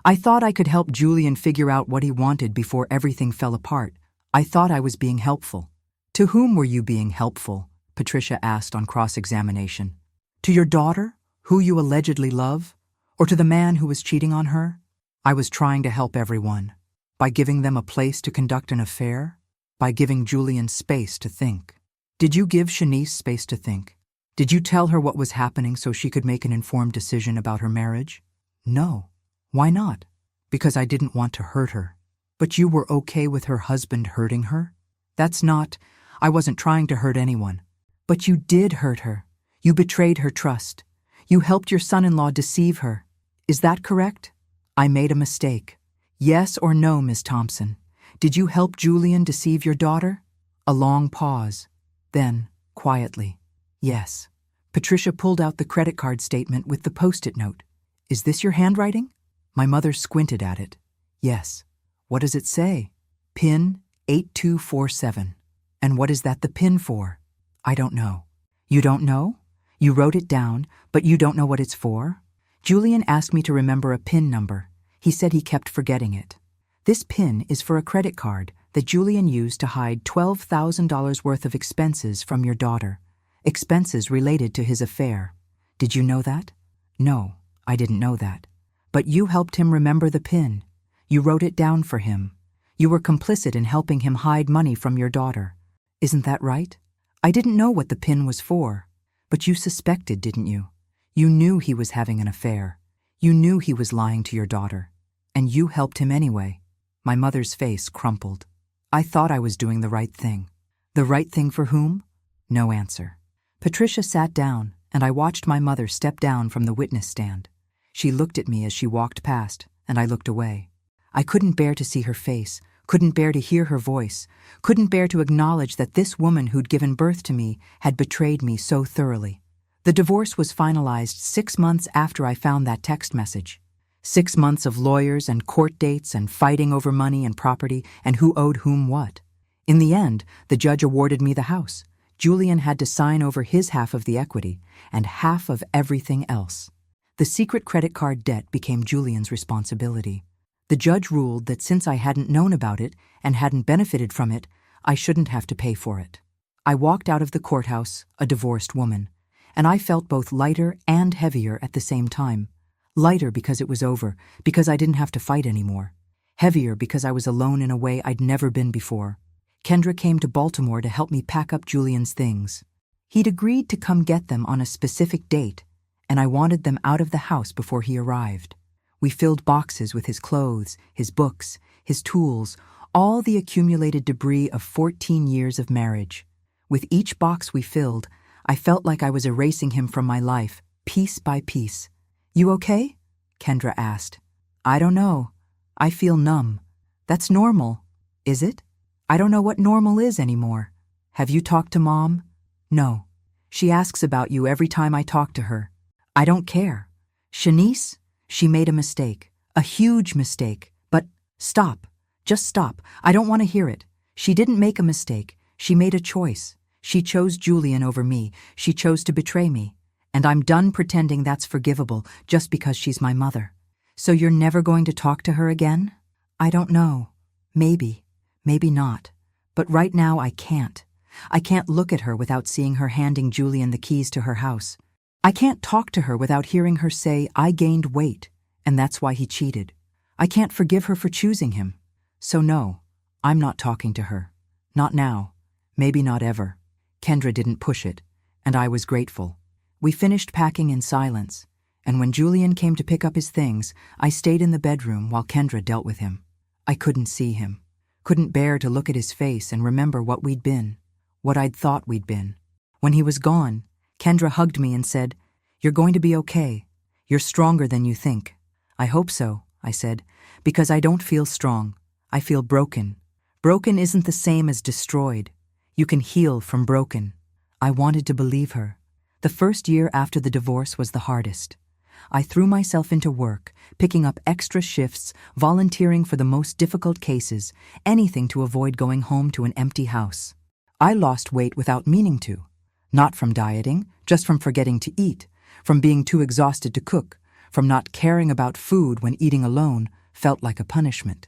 I thought I could help Julian figure out what he wanted before everything fell apart. I thought I was being helpful. To whom were you being helpful? Patricia asked on cross-examination. To your daughter, who you allegedly love? Or to the man who was cheating on her? I was trying to help everyone. By giving them a place to conduct an affair? By giving Julian space to think. Did you give Shanice space to think? Did you tell her what was happening so she could make an informed decision about her marriage? No. Why not? Because I didn't want to hurt her. But you were okay with her husband hurting her? I wasn't trying to hurt anyone. But you did hurt her. You betrayed her trust. You helped your son-in-law deceive her. Is that correct? I made a mistake. Yes or no, Miss Thompson? Did you help Julian deceive your daughter? A long pause. Then, quietly, yes. Patricia pulled out the credit card statement with the post-it note. Is this your handwriting? My mother squinted at it. Yes. What does it say? PIN 8247. And what is that the PIN for? I don't know. You don't know? You wrote it down, but you don't know what it's for? Julian asked me to remember a PIN number. He said he kept forgetting it. This PIN is for a credit card that Julian used to hide $12,000 worth of expenses from your daughter. Expenses related to his affair. Did you know that? No, I didn't know that. But you helped him remember the PIN. You wrote it down for him. You were complicit in helping him hide money from your daughter. Isn't that right? I didn't know what the PIN was for. But you suspected, didn't you? You knew he was having an affair. You knew he was lying to your daughter. And you helped him anyway. My mother's face crumpled. I thought I was doing the right thing. The right thing for whom? No answer. Patricia sat down, and I watched my mother step down from the witness stand. She looked at me as she walked past, and I looked away. I couldn't bear to see her face, couldn't bear to hear her voice, couldn't bear to acknowledge that this woman who'd given birth to me had betrayed me so thoroughly. The divorce was finalized 6 months after I found that text message. 6 months of lawyers and court dates and fighting over money and property and who owed whom what. In the end, the judge awarded me the house. Julian had to sign over his half of the equity and half of everything else. The secret credit card debt became Julian's responsibility. The judge ruled that since I hadn't known about it and hadn't benefited from it, I shouldn't have to pay for it. I walked out of the courthouse, a divorced woman, and I felt both lighter and heavier at the same time. Lighter because it was over, because I didn't have to fight anymore. Heavier because I was alone in a way I'd never been before. Kendra came to Baltimore to help me pack up Julian's things. He'd agreed to come get them on a specific date, and I wanted them out of the house before he arrived. We filled boxes with his clothes, his books, his tools, all the accumulated debris of 14 years of marriage. With each box we filled, I felt like I was erasing him from my life, piece by piece. You okay? Kendra asked. I don't know. I feel numb. That's normal. Is it? I don't know what normal is anymore. Have you talked to Mom? No. She asks about you every time I talk to her. I don't care. Shanice? She made a mistake. A huge mistake. But stop. Just stop. I don't want to hear it. She didn't make a mistake. She made a choice. She chose Julian over me. She chose to betray me. And I'm done pretending that's forgivable just because she's my mother. So you're never going to talk to her again? I don't know. Maybe. Maybe not. But right now I can't. I can't look at her without seeing her handing Julian the keys to her house. I can't talk to her without hearing her say I gained weight, and that's why he cheated. I can't forgive her for choosing him. So no, I'm not talking to her. Not now. Maybe not ever. Kendra didn't push it, and I was grateful. We finished packing in silence, and when Julian came to pick up his things, I stayed in the bedroom while Kendra dealt with him. I couldn't see him. Couldn't bear to look at his face and remember what we'd been, what I'd thought we'd been. When he was gone, Kendra hugged me and said, "You're going to be okay. You're stronger than you think." "I hope so," I said, "because I don't feel strong. I feel broken. Broken isn't the same as destroyed. You can heal from broken." I wanted to believe her. The first year after the divorce was the hardest. I threw myself into work, picking up extra shifts, volunteering for the most difficult cases, anything to avoid going home to an empty house. I lost weight without meaning to. Not from dieting, just from forgetting to eat, from being too exhausted to cook, from not caring about food when eating alone felt like a punishment.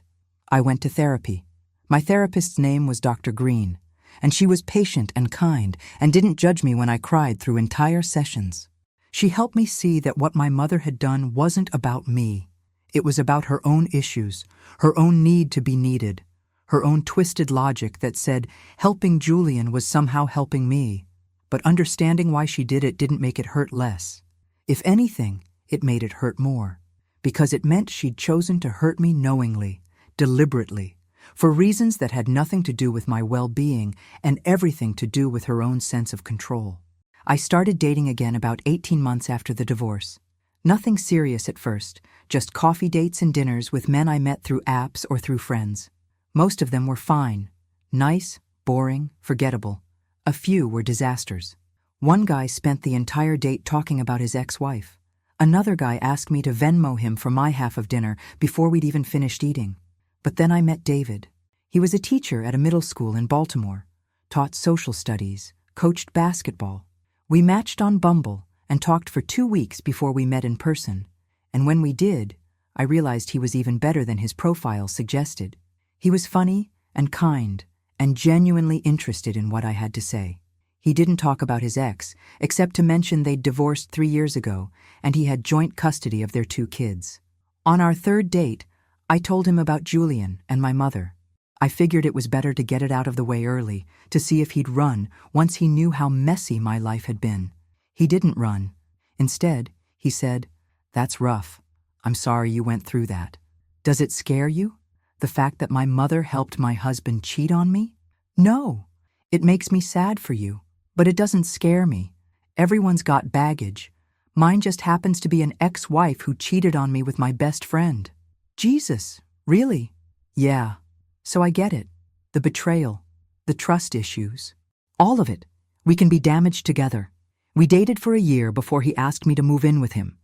I went to therapy. My therapist's name was Dr. Green, and she was patient and kind and didn't judge me when I cried through entire sessions. She helped me see that what my mother had done wasn't about me. It was about her own issues, her own need to be needed, her own twisted logic that said helping Julian was somehow helping me. But understanding why she did it didn't make it hurt less. If anything, it made it hurt more, because it meant she'd chosen to hurt me knowingly, deliberately, for reasons that had nothing to do with my well-being and everything to do with her own sense of control. I started dating again about 18 months after the divorce. Nothing serious at first, just coffee dates and dinners with men I met through apps or through friends. Most of them were fine, nice, boring, forgettable. A few were disasters. One guy spent the entire date talking about his ex-wife. Another guy asked me to Venmo him for my half of dinner before we'd even finished eating. But then I met David. He was a teacher at a middle school in Baltimore, taught social studies, coached basketball. We matched on Bumble and talked for 2 weeks before we met in person. And when we did, I realized he was even better than his profile suggested. He was funny and kind and genuinely interested in what I had to say. He didn't talk about his ex, except to mention they'd divorced 3 years ago and he had joint custody of their 2 kids. On our 3rd date, I told him about Julian and my mother. I figured it was better to get it out of the way early, to see if he'd run once he knew how messy my life had been. He didn't run. Instead, he said, "That's rough. I'm sorry you went through that. Does it scare you? The fact that my mother helped my husband cheat on me? No. It makes me sad for you, but it doesn't scare me. Everyone's got baggage. Mine just happens to be an ex-wife who cheated on me with my best friend." Jesus, really? Yeah. So I get it. The betrayal, the trust issues, all of it. We can be damaged together. We dated for a year before he asked me to move in with him.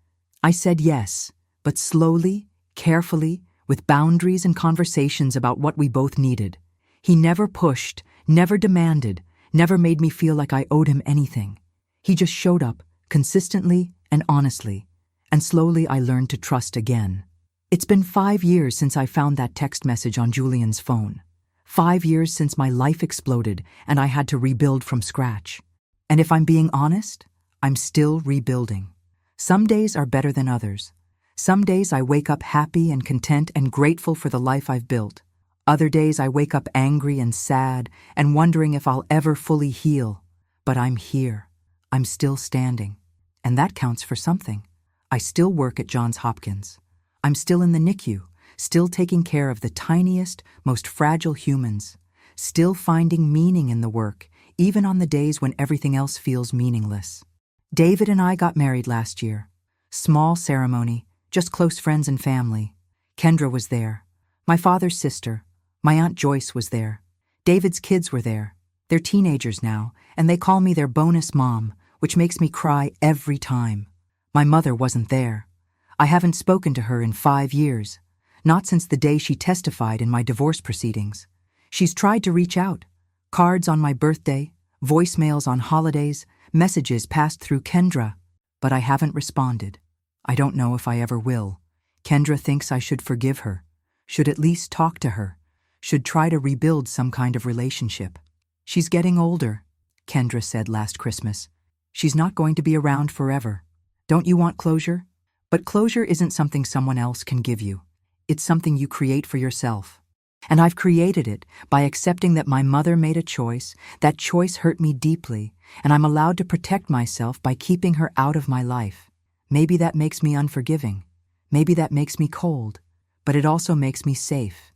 I said yes, but slowly, carefully, with boundaries and conversations about what we both needed. He never pushed, never demanded, never made me feel like I owed him anything. He just showed up, consistently and honestly, and slowly I learned to trust again. It's been 5 years since I found that text message on Julian's phone. 5 years since my life exploded and I had to rebuild from scratch. And if I'm being honest, I'm still rebuilding. Some days are better than others. Some days I wake up happy and content and grateful for the life I've built. Other days I wake up angry and sad and wondering if I'll ever fully heal. But I'm here. I'm still standing. And that counts for something. I still work at Johns Hopkins. I'm still in the NICU, still taking care of the tiniest, most fragile humans, still finding meaning in the work, even on the days when everything else feels meaningless. David and I got married last year. Small ceremony, just close friends and family. Kendra was there. My father's sister. My Aunt Joyce was there. David's kids were there. They're teenagers now, and they call me their bonus mom, which makes me cry every time. My mother wasn't there. I haven't spoken to her in 5 years, not since the day she testified in my divorce proceedings. She's tried to reach out. Cards on my birthday, voicemails on holidays, messages passed through Kendra, but I haven't responded. I don't know if I ever will. Kendra thinks I should forgive her, should at least talk to her, should try to rebuild some kind of relationship. She's getting older, Kendra said last Christmas. She's not going to be around forever. Don't you want closure? But closure isn't something someone else can give you. It's something you create for yourself. And I've created it by accepting that my mother made a choice, that choice hurt me deeply, and I'm allowed to protect myself by keeping her out of my life. Maybe that makes me unforgiving. Maybe that makes me cold. But it also makes me safe.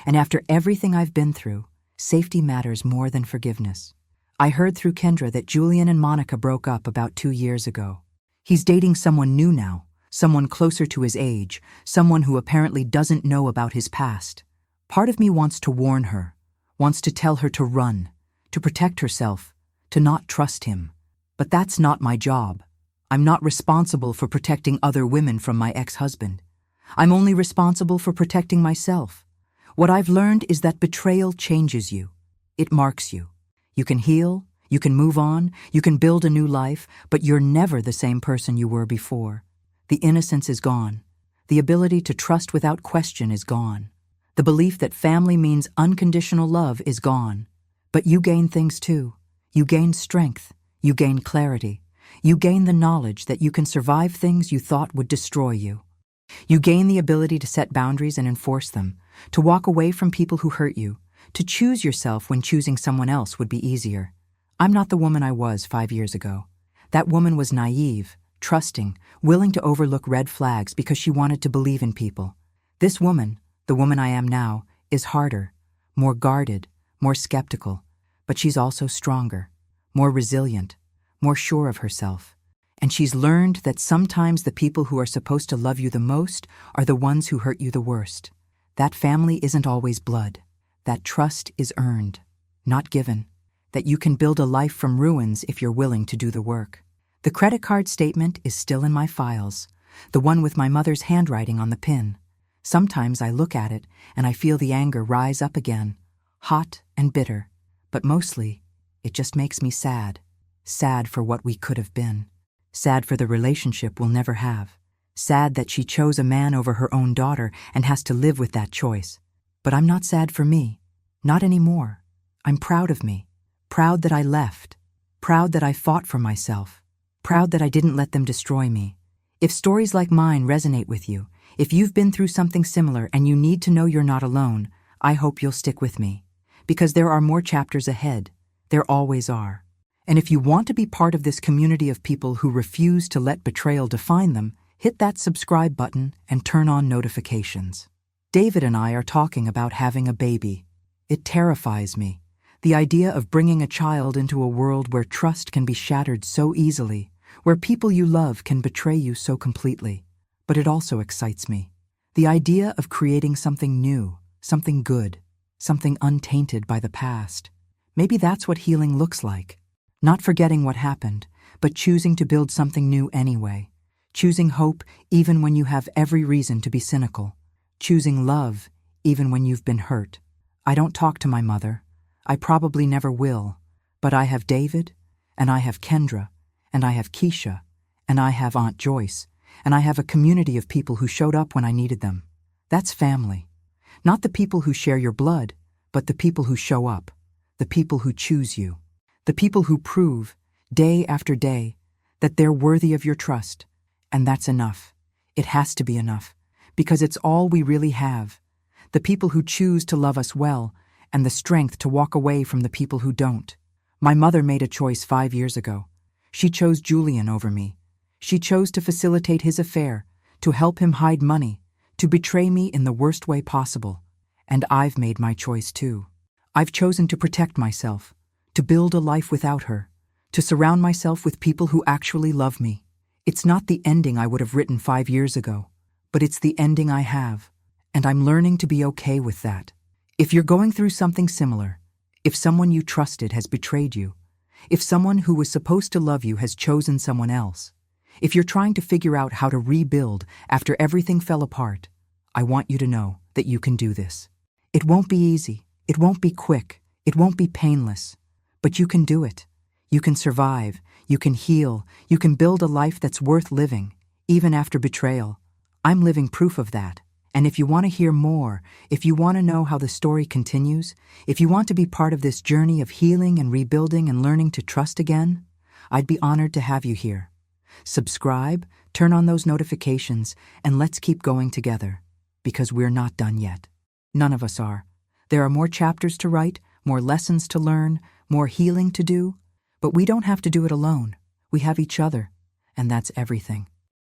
And after everything I've been through, safety matters more than forgiveness. I heard through Kendra that Julian and Monica broke up about 2 years ago. He's dating someone new now. Someone closer to his age, someone who apparently doesn't know about his past. Part of me wants to warn her, wants to tell her to run, to protect herself, to not trust him. But that's not my job. I'm not responsible for protecting other women from my ex-husband. I'm only responsible for protecting myself. What I've learned is that betrayal changes you. It marks you. You can heal, you can move on, you can build a new life, but you're never the same person you were before. The innocence is gone. The ability to trust without question is gone. The belief that family means unconditional love is gone. But you gain things too. You gain strength. You gain clarity. You gain the knowledge that you can survive things you thought would destroy you. You gain the ability to set boundaries and enforce them, to walk away from people who hurt you, to choose yourself when choosing someone else would be easier. I'm not the woman I was 5 years ago. That woman was naive, trusting, willing to overlook red flags because she wanted to believe in people. This woman, the woman I am now, is harder, more guarded, more skeptical, but she's also stronger, more resilient, more sure of herself. And she's learned that sometimes the people who are supposed to love you the most are the ones who hurt you the worst. That family isn't always blood. That trust is earned, not given. That you can build a life from ruins if you're willing to do the work. The credit card statement is still in my files, the one with my mother's handwriting on the pin. Sometimes I look at it and I feel the anger rise up again, hot and bitter, but mostly it just makes me sad. Sad for what we could have been. Sad for the relationship we'll never have. Sad that she chose a man over her own daughter and has to live with that choice. But I'm not sad for me. Not anymore. I'm proud of me. Proud that I left. Proud that I fought for myself. Proud that I didn't let them destroy me. If stories like mine resonate with you, if you've been through something similar and you need to know you're not alone, I hope you'll stick with me. Because there are more chapters ahead. There always are. And if you want to be part of this community of people who refuse to let betrayal define them, hit that subscribe button and turn on notifications. David and I are talking about having a baby. It terrifies me. The idea of bringing a child into a world where trust can be shattered so easily, where people you love can betray you so completely. But it also excites me. The idea of creating something new, something good, something untainted by the past. Maybe that's what healing looks like. Not forgetting what happened, but choosing to build something new anyway. Choosing hope even when you have every reason to be cynical. Choosing love even when you've been hurt. I don't talk to my mother. I probably never will. But I have David, and I have Kendra, and I have Keisha, and I have Aunt Joyce, and I have a community of people who showed up when I needed them. That's family. Not the people who share your blood, but the people who show up. The people who choose you. The people who prove, day after day, that they're worthy of your trust. And that's enough. It has to be enough. Because it's all we really have. The people who choose to love us well, and the strength to walk away from the people who don't. My mother made a choice 5 years ago. She chose Julian over me. She chose to facilitate his affair, to help him hide money, to betray me in the worst way possible. And I've made my choice too. I've chosen to protect myself. To build a life without her, to surround myself with people who actually love me. It's not the ending I would have written 5 years ago, but it's the ending I have, and I'm learning to be okay with that. If you're going through something similar, if someone you trusted has betrayed you, if someone who was supposed to love you has chosen someone else, if you're trying to figure out how to rebuild after everything fell apart, I want you to know that you can do this. It won't be easy, it won't be quick, it won't be painless. But you can do it. You can survive. You can heal. You can build a life that's worth living, even after betrayal. I'm living proof of that. And if you want to hear more, if you want to know how the story continues, if you want to be part of this journey of healing and rebuilding and learning to trust again, I'd be honored to have you here. Subscribe, turn on those notifications, and let's keep going together. Because we're not done yet. None of us are. There are more chapters to write, more lessons to learn, more healing to do, but we don't have to do it alone. We have each other, and that's everything.